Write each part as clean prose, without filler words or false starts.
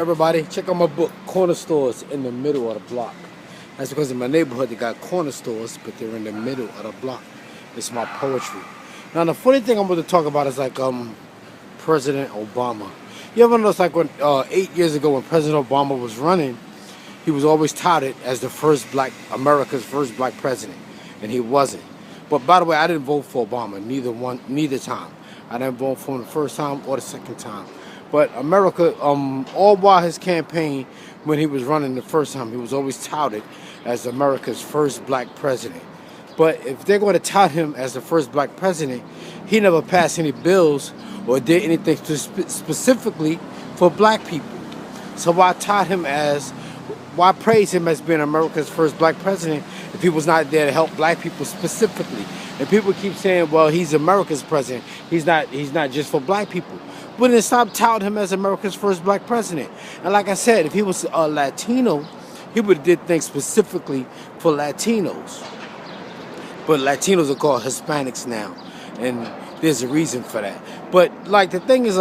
Everybody, check out my book, Corner Stores in the Middle of the Block. That's because in my neighborhood they got corner stores, but they're in the middle of the block. It's my poetry. Now the funny thing I'm going to talk about is President Obama. You ever notice when 8 years ago when President Obama was running, he was always touted as America's first black president, and he wasn't. But by the way, I didn't vote for Obama neither time. I didn't vote for him the first time or the second time. But America, all while his campaign, when he was running the first time, he was always touted as America's first black president. But if they're going to tout him as the first black president, he never passed any bills or did anything specifically for black people. So why praise him as being America's first black president if he was not there to help black people specifically? And people keep saying, well, he's America's president. He's not just for black people. But then stop touting him as America's first black president. And like I said, if he was a Latino, he would have did things specifically for Latinos. But Latinos are called Hispanics now, and there's a reason for that. But the thing is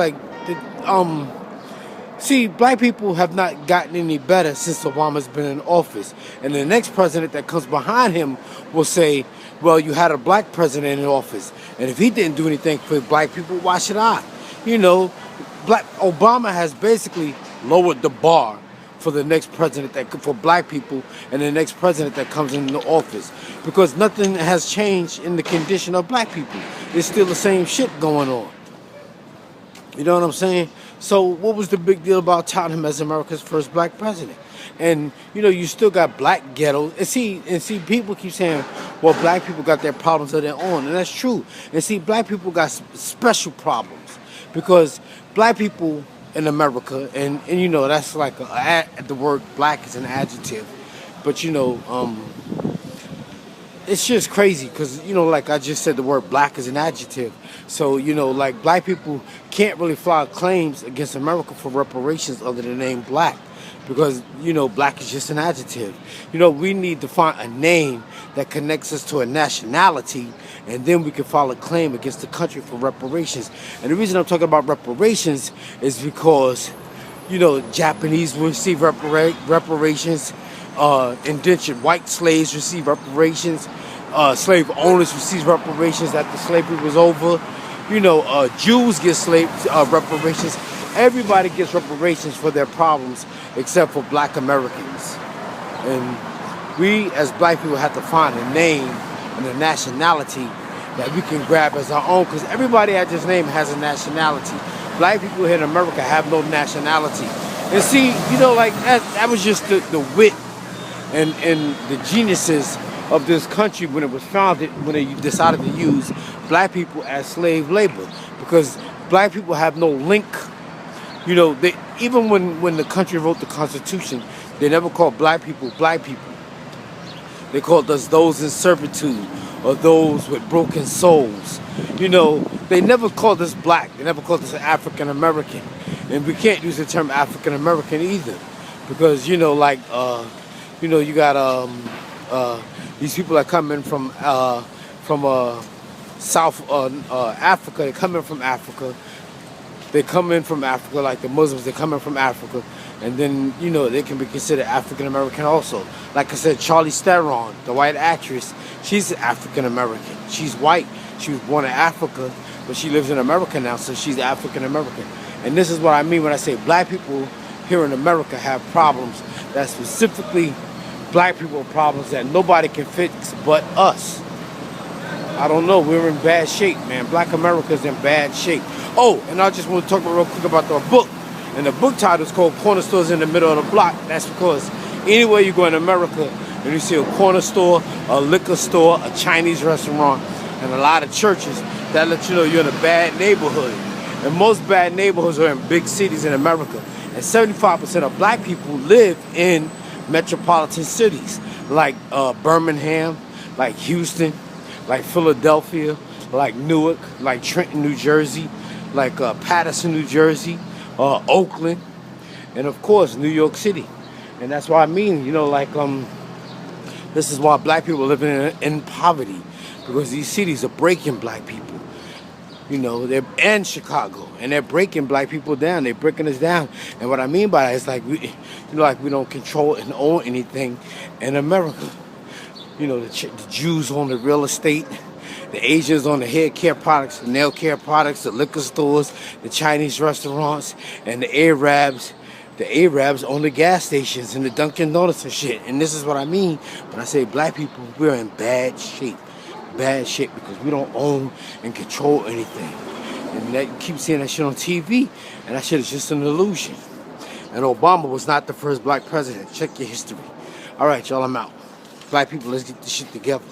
see, black people have not gotten any better since Obama's been in office. And the next president that comes behind him will say, well, you had a black president in office, and if he didn't do anything for black people, why should I? Obama has basically lowered the bar for the next president for black people and the next president that comes into office, because nothing has changed in the condition of black people. It's still the same shit going on. You know what I'm saying? So what was the big deal about touting him as America's first black president? And you still got black ghettos. And see, people keep saying, well, black people got their problems of their own, and that's true. And see, black people got special problems because black people in America, and that's the word black is an adjective, but it's just crazy because I just said, the word black is an adjective. So black people can't really file claims against America for reparations under the name black, because black is just an adjective. We need to find a name that connects us to a nationality, and then we can file a claim against the country for reparations. And the reason I'm talking about reparations is because Japanese will receive reparations, indentured white slaves receive reparations, slave owners receive reparations after slavery was over. Jews get reparations. Everybody gets reparations for their problems except for black Americans. And we as black people have to find a name and a nationality that we can grab as our own, because everybody at this name has a nationality. Black people here in America have no nationality. And see, that was just the wit and the geniuses of this country when it was founded, when they decided to use black people as slave labor, because black people have no link. Even when the country wrote the Constitution, they never called black people black people. They called us those in servitude, or those with broken souls. They never called us black. They never called us African American. And we can't use the term African American either, because you got these people that come in from South Africa. They come in from Africa. They come in from Africa, like the Muslims. They come in from Africa, and then they can be considered African American also. Like I said, Charlize Theron, the white actress, she's African American. She's white. She was born in Africa, but she lives in America now, so she's African American. And this is what I mean when I say black people here in America have problems that specifically black people problems that nobody can fix but us. I don't know. We're in bad shape, man. Black America's in bad shape. Oh, and I just want to talk real quick about the book. And the book title is called Corner Stores in the Middle of the Block. That's because anywhere you go in America and you see a corner store, a liquor store, a Chinese restaurant, and a lot of churches, that let you know you're in a bad neighborhood. And most bad neighborhoods are in big cities in America. And 75% of black people live in metropolitan cities like Birmingham, like Houston, like Philadelphia, like Newark, like Trenton, New Jersey, like Patterson, New Jersey, Oakland, and of course New York City. And that's why I mean, this is why black people are living in poverty, because these cities are breaking black people. You know, they're and Chicago, and they're breaking black people down. They're breaking us down. And what I mean by that is like like we don't control and own anything in America. You know, the Jews own the real estate, the Asians own the hair care products, the nail care products, the liquor stores, the Chinese restaurants, and the Arabs. The Arabs own the gas stations and the Dunkin' Donuts and shit. And this is what I mean when I say black people, we're in bad shape. Bad shape because we don't own and control anything. And that, you keep seeing that shit on TV, and that shit is just an illusion. And Obama was not the first black president. Check your history. All right, y'all, I'm out. Black people, let's get this shit together.